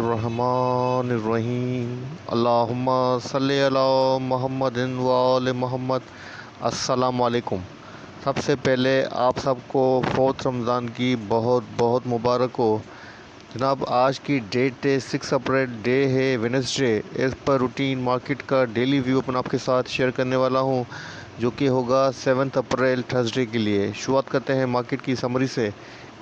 रहमानिर्रहीम अल्लाहुम्मा सल्ली अला मुहम्मदिन व आले मोहम्मद। अस्सलाम वालेकुम। सबसे पहले आप सबको फोर्थ रमज़ान की बहुत बहुत मुबारक हो। जनाब, आज की डेट है 6 अप्रैल, डे है वेडनेसडे। इस पर रूटीन मार्केट का डेली व्यू अपन आपके साथ शेयर करने वाला हूँ, जो कि होगा 7 अप्रैल थर्सडे के लिए। शुरुआत करते हैं मार्केट की समरी से।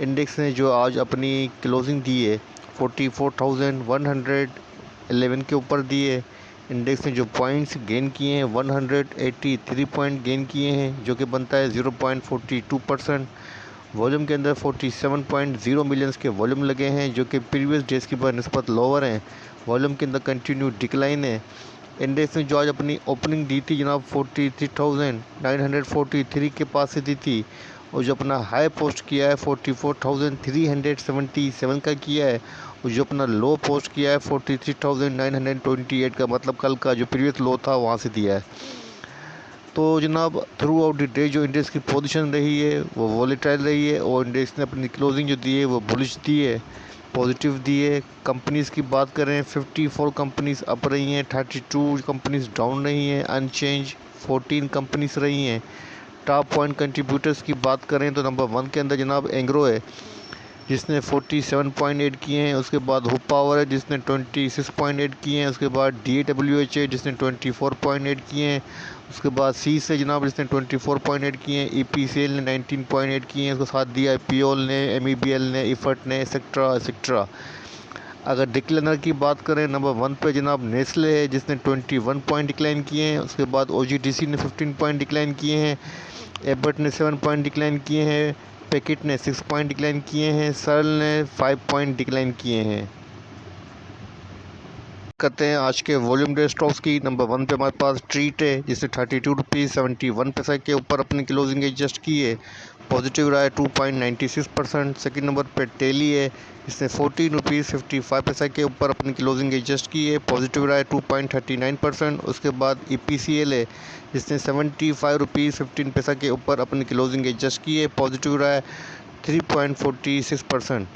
इंडेक्स ने जो आज अपनी क्लोजिंग दी है 44,111 के ऊपर दिए। इंडेक्स ने जो पॉइंट्स गेन किए हैं 183 पॉइंट गेन किए हैं, जो कि बनता है 0.42%। वॉल्यूम के अंदर 47.0 मिलियंस के वॉल्यूम लगे हैं, जो कि प्रीवियस डेज की बनस्पत लोअर हैं। वॉल्यूम के अंदर कंटिन्यू डिक्लाइन है। इंडेक्स ने जो आज अपनी ओपनिंग दी थी जनाब 43,943 के पास से दी थी, और जो अपना हाई पोस्ट किया है 44,377 का किया है, और जो अपना लो पोस्ट किया है 43,928 का, मतलब कल का जो प्रीवियस लो था वहाँ से दिया है। तो जनाब, थ्रू आउट द डे जो इंडेक्स की पोजीशन रही है वो वॉलेटाइल रही है, और इंडेक्स ने अपनी क्लोजिंग जो दी है वो बुलिश दी है, पॉजिटिव दी है। कंपनीज़ की बात करें 54 कंपनीज़ अप रही हैं, 32 कंपनीज़ डाउन रही हैं, अनचेंज 14 कंपनीज़ रही हैं। टॉप पॉइंट कंट्रीब्यूटर्स की बात करें तो नंबर 1 के अंदर जनाब एंग्रो है, जिसने 47.8 किए हैं। उसके बाद हुप पावर है, जिसने 26.8 किए हैं। उसके बाद DAWH है, जिसने 24.8 किए हैं। उसके बाद सी से जनाब, जिसने 24.8 किए हैं। EPCL ने 19.8 किए हैं। उसके साथ दिया POL ने, MEBL ने, इफर्ट ने, एक्सेट्रा एक्सेट्रा। अगर डिक्लाइनर की बात करें, नंबर 1 पे जनाब नेस्ले है, जिसने 21 पॉइंट डिक्लाइन किए हैं। उसके बाद OGDC ने 15 पॉइंट डिक्लाइन किए हैं। एबर्ट ने 7 पॉइंट डिक्लाइन किए हैं। पैकेट ने 6 पॉइंट डिक्लाइन किए हैं। सर्ल ने 5 पॉइंट डिक्लाइन किए हैं। करते हैं आज के वॉल्यूम डे स्टॉक्स की। नंबर 1 पे हमारे पास ट्रीट है, जिसने 32 रुपीज़ 71 पैसा के ऊपर अपनी क्लोजिंग एडजस्ट की है, पॉजिटिव रहा है 2.96%। सेकेंड नंबर पे टेली है, जिसने 14 रुपीज़ 55 पैसा के ऊपर अपनी क्लोजिंग एडजस्ट की है, पॉजिटिव रहा है 2.39%। उसके बाद EPCL है, जिसने 75 रुपीज़ 15 पैसा के ऊपर अपनी क्लोजिंग एडजस्ट की है, पॉजिटिव रहा है 3.46%।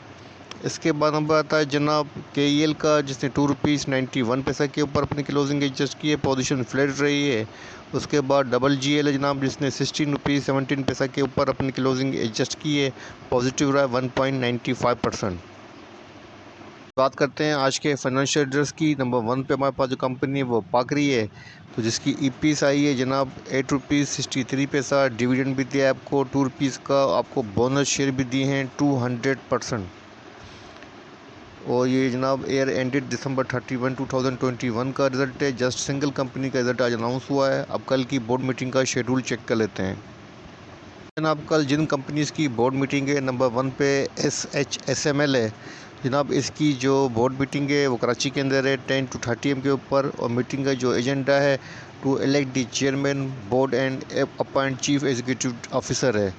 इसके बाद नंबर आता है जनाब KEL का, जिसने 2 रुपीज़ 91 पैसा के ऊपर अपनी क्लोजिंग एडजस्ट की है, पोजीशन फ्लैट रही है। उसके बाद GGL है जनाब, जिसने 16 रुपीज़ 17 पैसा के ऊपर अपनी क्लोजिंग एडजस्ट की है, पॉजिटिव रहा है 1.95%। बात करते हैं आज के फाइनेंशियल एड्रेस की। नंबर 1 पे हमारे पास जो कंपनी है वो पाकरी है, तो जिसकी EPS आई है जनाब 8 रुपीज़ 63 पैसा। डिविडेंड भी दिया है आपको 2 रुपीज़ का, आपको बोनस शेयर भी दिए हैं 200%। और ये जनाब एयर एंडेड December 31, 2021 का रिज़ल्ट है। जस्ट सिंगल कंपनी का रिज़ल्ट आज अनाउंस हुआ है। अब कल की बोर्ड मीटिंग का शेड्यूल चेक कर लेते हैं। जनाब, कल जिन कंपनीज़ की बोर्ड मीटिंग है, नंबर 1 पे SHSML है जनाब। इसकी जो बोर्ड मीटिंग है वो कराची के अंदर है 10 to 30 AM के ऊपर, और मीटिंग का जो एजेंडा है to elect the chairman board and appoint chief executive officer है।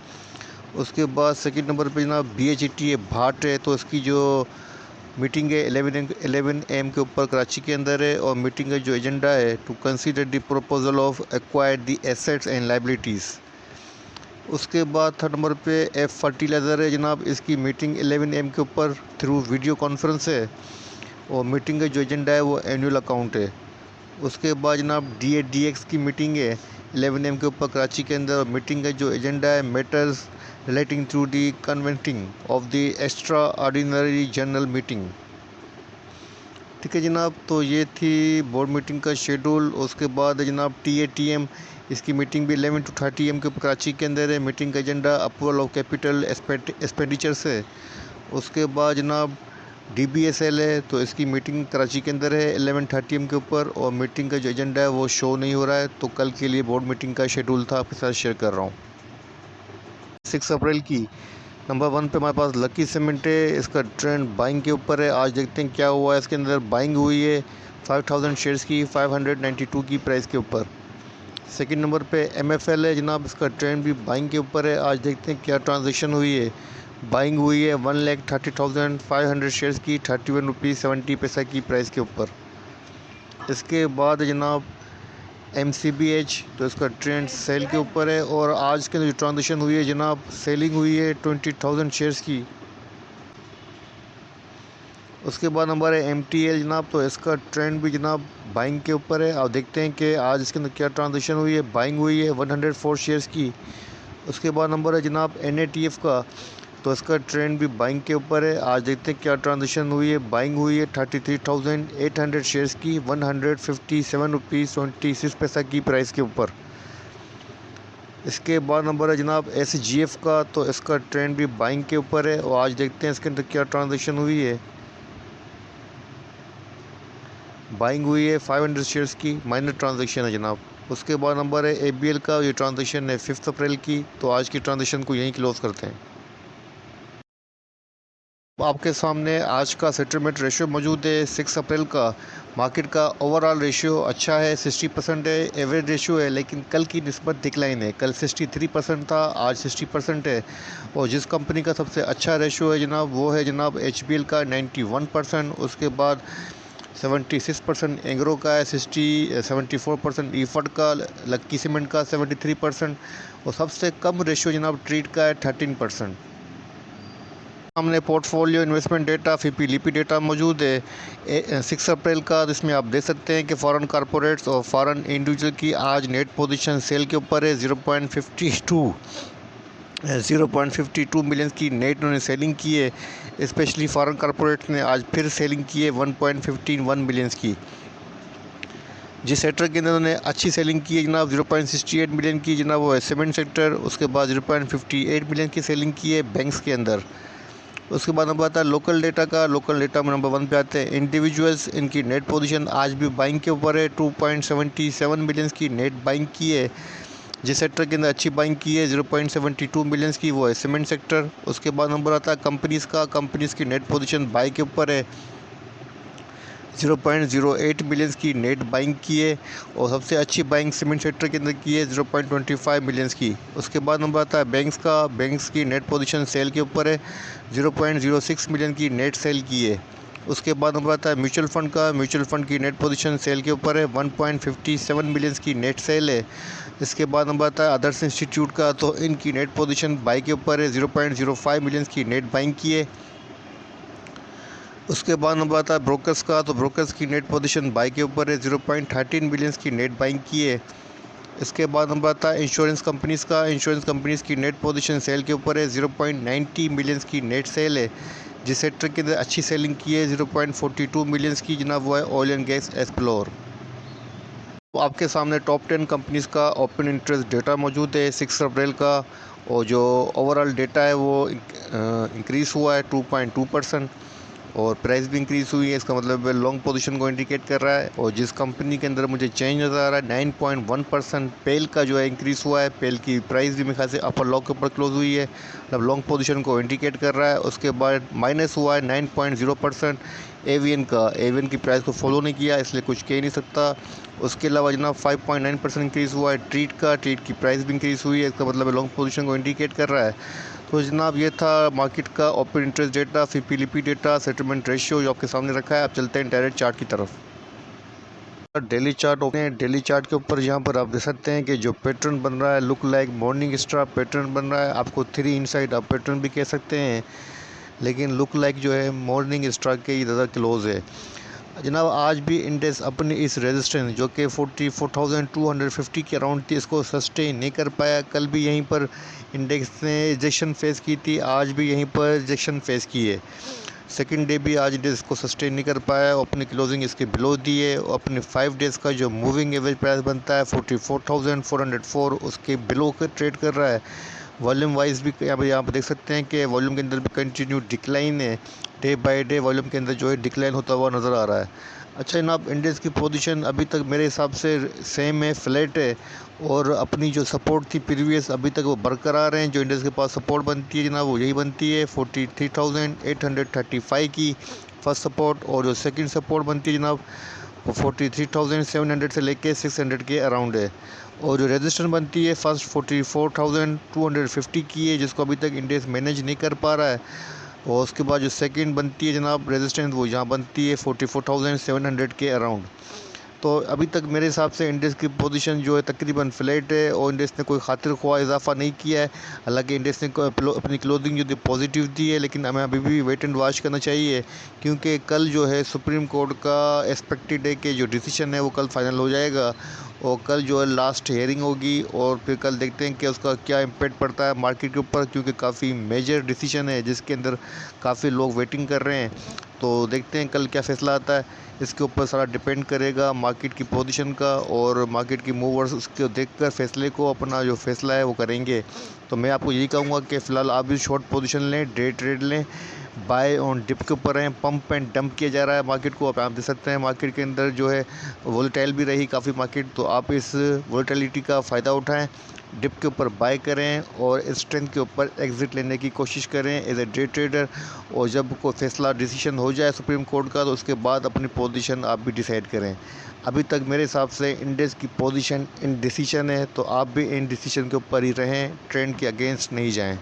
उसके बाद सेकंड नंबर पे जनाब BHET है, भाट है, तो इसकी जो मीटिंग है 11 AM के ऊपर कराची के अंदर है, और मीटिंग का जो एजेंडा है to consider the proposal of acquire the assets and liabilities. उसके बाद थर्ड नंबर पे F फर्टिलाइज़र है जनाब। इसकी मीटिंग 11 AM के ऊपर थ्रू वीडियो कॉन्फ्रेंस है, और मीटिंग का जो एजेंडा है वो एनुअल अकाउंट है। उसके बाद जनाब DADX की मीटिंग है 11 AM के ऊपर कराची के अंदर, और मीटिंग का जो एजेंडा है matters relating to the convening of the extraordinary general meeting. ठीक है जनाब, तो ये थी बोर्ड मीटिंग का शेड्यूल। उसके बाद जनाब TATM, इसकी मीटिंग भी 11 to 30 AM के ऊपर कराची के अंदर है। मीटिंग का agenda approval of capital expenditures है। उसके बाद जनाब DBSL है, तो इसकी मीटिंग कराची के अंदर है 11:30 AM के ऊपर, और मीटिंग का जो एजेंडा है वो शो नहीं हो रहा है, तो कल के लिए बोर्ड मीटिंग का शेड्यूल था आपके साथ शेयर कर रहा हूँ। 6 अप्रैल की नंबर 1 पे हमारे पास लकी सीमेंट है। इसका ट्रेंड बाइंग के ऊपर है। आज देखते हैं क्या हुआ है। इसके अंदर बाइंग हुई है 5000 शेयर्स की 592 की प्राइस के ऊपर। सेकंड नंबर पे MFL है जनाब। इसका ट्रेंड भी बाइंग के ऊपर है। आज देखते हैं क्या ट्रांजैक्शन हुई है। बाइंग हुई है 1,30,500 शेयर्स की 31 रुपीज़ 70 पैसा की प्राइस के ऊपर। इसके बाद जनाब MCBH, तो इसका ट्रेंड सेल के ऊपर है, और आज के जो ट्रांजेक्शन हुई है जनाब, सेलिंग हुई है 20,000 शेयर्स की उसके बाद नंबर है MTL जनाब, तो इसका ट्रेंड भी जनाब बाइंग के ऊपर है। आप देखते हैं कि आज इसके अंदर क्या ट्रांजेक्शन हुई है, बाइंग हुई है 104 शेयर्स की। उसके बाद नंबर है जनाब NATF का, तो इसका ट्रेंड भी बाइंग के ऊपर है। आज देखते हैं क्या ट्रांजेक्शन हुई है, बाइंग हुई है 33,800 शेयर्स की 157 रुपीज़ 26 पैसा की प्राइस के ऊपर। इसके बाद नंबर है जनाब SGF का, तो इसका ट्रेंड भी बाइंग के ऊपर है और आज देखते हैं इसके अंदर क्या ट्रांजेक्शन हुई है। बाइंग हुई है 500 शेयर्स की, माइनर ट्रांजेक्शन है जनाब। उसके बाद नंबर है ABL का, ये ट्रांजेक्शन है 5 अप्रैल की, तो आज की ट्रांजेक्शन को यहीं क्लोज करते हैं। आपके सामने आज का सेटलमेंट रेशियो मौजूद है 6 अप्रैल का। मार्केट का ओवरऑल रेशियो अच्छा है, 60% है, एवरेज रेशियो है, लेकिन कल की निस्बत डिक्लाइन है। कल 63% था, आज 60% है। और जिस कंपनी का सबसे अच्छा रेशियो है जनाब, वो है जनाब HBL का 91%। उसके बाद 76% एंग्रो का है, 74% ईफड का, लक्की सीमेंट का 73% और सबसे कम रेशियो जनाब ट्रीट का है 13%। हमने portfolio investment data FIPLIPI data मौजूद है 6 अप्रैल का। जिसमें आप देख सकते हैं कि फॉरेन कॉरपोरेट्स और फॉरेन इंडिविजुअल की आज नेट पोजीशन सेल के ऊपर है 0.52 मिलियन की नेट उन्होंने सेलिंग की है। स्पेशली फॉरेन कॉरपोरेट्स ने आज फिर सेलिंग की है 1.15 मिलियन की। जिस सेक्टर के अंदर उन्होंने अच्छी सेलिंग की है जनाब 0.68 मिलियन की जनाब, वो है सीमेंट सेक्टर। उसके बाद 0.58 मिलियन की सेलिंग की है बैंक्स के अंदर। उसके बाद नंबर आता है लोकल डेटा का। लोकल डेटा में नंबर 1 पे आते हैं इंडिविजुअल्स। इनकी नेट पोजीशन आज भी बाइंग के ऊपर है, 2.77 मिलियन की नेट बाइंग की है। जिस सेक्टर के अंदर अच्छी बाइंग की है 0.72 मिलियन की, वो है सीमेंट सेक्टर। उसके बाद नंबर आता है कंपनीज़ का। कंपनीज़ की नेट पोजीशन बाई के ऊपर है, 0.08 मिलियंस की नेट बाइंग की है और सबसे अच्छी बाइंग सीमेंट सेक्टर के अंदर की है 0.25 मिलियंस की। उसके बाद नंबर आता है बैंक्स का। बैंक्स की नेट पोजीशन सेल के ऊपर है, 0.06 मिलियन की नेट सेल की है। उसके बाद नंबर आता है म्यूचुअल फंड का। म्यूचुअल फंड की नेट पोजीशन सेल के ऊपर है, 1.57 मिलियंस की नेट सेल है। इसके बाद नंबर आता है अदर्स इंस्टीट्यूट का, तो इनकी नेट पोजीशन बाई के ऊपर है, 0.05 मिलियंस की नेट बाइंग की है। उसके बाद नंबर आता है ब्रोकर्स का, तो ब्रोकर्स की नेट पोजीशन बाई के ऊपर है, 0.13 बिलियंस की नेट बाइंग की है। इसके बाद नंबर आता है इंश्योरेंस कंपनीज़ का। इंश्योरेंस कंपनीज़ की नेट पोजीशन सेल के ऊपर है, 0.90 मिलियंस की नेट सेल है। जिस सेक्टर के अंदर अच्छी सेलिंग की है 0.42 मिलियंस की जनाब, वो है ऑयल एंड गैस एक्सप्लोर। तो आपके सामने टॉप 10 कंपनीज़ का ओपन इंटरेस्ट डेटा मौजूद है 6 अप्रैल का। और जो ओवरऑल डेटा है वो इंक्रीज़ हुआ है 2.2% और प्राइस भी इंक्रीज़ हुई है। इसका मतलब लॉन्ग पोजीशन को इंडिकेट कर रहा है। और जिस कंपनी के अंदर मुझे चेंज नज़र आ रहा है 9.1% पेल का जो है इंक्रीज़ हुआ है। पेल की प्राइस भी मेरे ख्याल से अपर लॉ के ऊपर क्लोज हुई है, मतलब लॉन्ग पोजीशन को इंडिकेट कर रहा है। उसके बाद माइनस हुआ है 9.0% एवियन का। एवियन की प्राइस को फॉलो नहीं किया, इसलिए कुछ कह नहीं सकता। उसके अलावा जनाब 5.9% इंक्रीज़ हुआ है ट्रीट का। ट्रीट की प्राइस भी इंक्रीज़ हुई है, इसका मतलब लॉन्ग पोजीशन को इंडिकेट कर रहा है। तो जनाब ये था मार्केट का open interest data, FIPLIPI data, settlement ratio जो आपके सामने रखा है। आप चलते हैं डायरेक्ट चार्ट की तरफ। डेली चार्ट ओपन है। डेली चार्ट के ऊपर यहाँ पर आप देख सकते हैं कि जो पैटर्न बन रहा है look like morning star pattern बन रहा है। आपको 3 इनसाइड आप पैटर्न भी कह सकते हैं, लेकिन लुक लाइक जो है मॉर्निंग स्टार के ही ज़्यादा क्लोज है जनाब। आज भी इंडेक्स अपनी इस रेजिस्टेंस जो कि 44,250 के अराउंड थी, इसको सस्टेन नहीं कर पाया। कल भी यहीं पर इंडेक्स ने रिजेक्शन फेस की थी, आज भी यहीं पर रिजेक्शन फेस की है। सेकंड डे भी आज इंडेक्स को सस्टेन नहीं कर पाया और अपनी क्लोजिंग इसके बिलो दी है। और अपने 5 डेज़ का जो मूविंग एवरेज प्राइस बनता है 44,404, उसके बिलो कर ट्रेड कर रहा है। वॉल्यूम वाइज भी यहाँ पर देख सकते हैं कि वॉल्यूम के अंदर भी कंटिन्यू डिक्लाइन है। डे बाय डे वॉल्यूम के अंदर जो है डिक्लाइन होता हुआ नज़र आ रहा है। अच्छा जनाब, इंडेक्स की पोजीशन अभी तक मेरे हिसाब से सेम है, फ्लैट है। और अपनी जो सपोर्ट थी प्रीवियस अभी तक वो बरकरार हैं। जो इंडेक्स के पास सपोर्ट बनती है जनाब वो यही बनती है 43,835 की फर्स्ट सपोर्ट। और जो सेकंड सपोर्ट बनती है जनाब वो 43,700 से लेके 600 के अराउंड है। और जो रेजिस्टेंस बनती है फर्स्ट 44,250 की है, जिसको अभी तक इंडेक्स मैनेज नहीं कर पा रहा है। और उसके बाद जो सेकंड बनती है जनाब रेजिस्टेंस, वो यहाँ बनती है 44,700 के अराउंड। तो अभी तक मेरे हिसाब से इंडेक्स की पोजीशन जो है तकरीबन फ्लैट है और इंडेक्स ने कोई खातिर ख्वाह इजाफा नहीं किया है। हालांकि इंडेक्स ने अपनी क्लोजिंग जो थी पॉजिटिव दी है, लेकिन हमें अभी भी वेट एंड वॉच करना चाहिए, क्योंकि कल जो है सुप्रीम कोर्ट का एक्सपेक्टेड है कि जो डिसीजन है वो कल फाइनल हो जाएगा और कल जो है लास्ट हियरिंग होगी और फिर कल देखते हैं कि उसका क्या इम्पेक्ट पड़ता है मार्केट के ऊपर, क्योंकि काफ़ी मेजर डिसीजन है जिसके अंदर काफ़ी लोग वेटिंग कर रहे हैं। तो देखते हैं कल क्या फ़ैसला आता है, इसके ऊपर सारा डिपेंड करेगा मार्केट की पोजीशन का और मार्केट की मूवर्स उसको देखकर फैसले को अपना जो फैसला है वो करेंगे। तो मैं आपको यही कहूँगा कि फ़िलहाल आप भी शॉर्ट पोजीशन लें, डे ट्रेड लें, बाय ऑन डिप के ऊपर हैं, पंप एंड डंप किया जा रहा है मार्केट को। आप देख सकते हैं मार्केट के अंदर जो है वोलेटाइल भी रही काफ़ी मार्केट, तो आप इस वोलेटिलिटी का फ़ायदा उठाएं, डिप के ऊपर बाय करें और स्ट्रेंथ के ऊपर एग्ज़िट लेने की कोशिश करें एज ए डे ट्रेडर। और जब कोई फैसला डिसीजन हो जाए सुप्रीम कोर्ट का तो उसके बाद अपनी पोजीशन आप भी डिसाइड करें। अभी तक मेरे हिसाब से इंडेक्स की पोजीशन इन डिसीजन है, तो आप भी इन डिसीजन के ऊपर ही रहें, ट्रेंड के अगेंस्ट नहीं जाएं।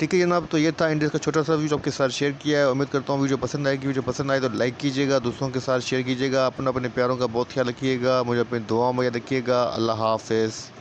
ठीक है जनाब, तो ये था इंडेक्स का छोटा सा वीडियो आपके साथ शेयर किया है। उम्मीद करता हूँ वीडियो पसंद आएगी। वीडियो पसंद आए तो लाइक कीजिएगा, दूसरों के साथ शेयर कीजिएगा। अपने प्यारों का बहुत ख्याल रखिएगा, मुझे अपनी दुआओं में याद रखिएगा। अल्लाह हाफ़िज़।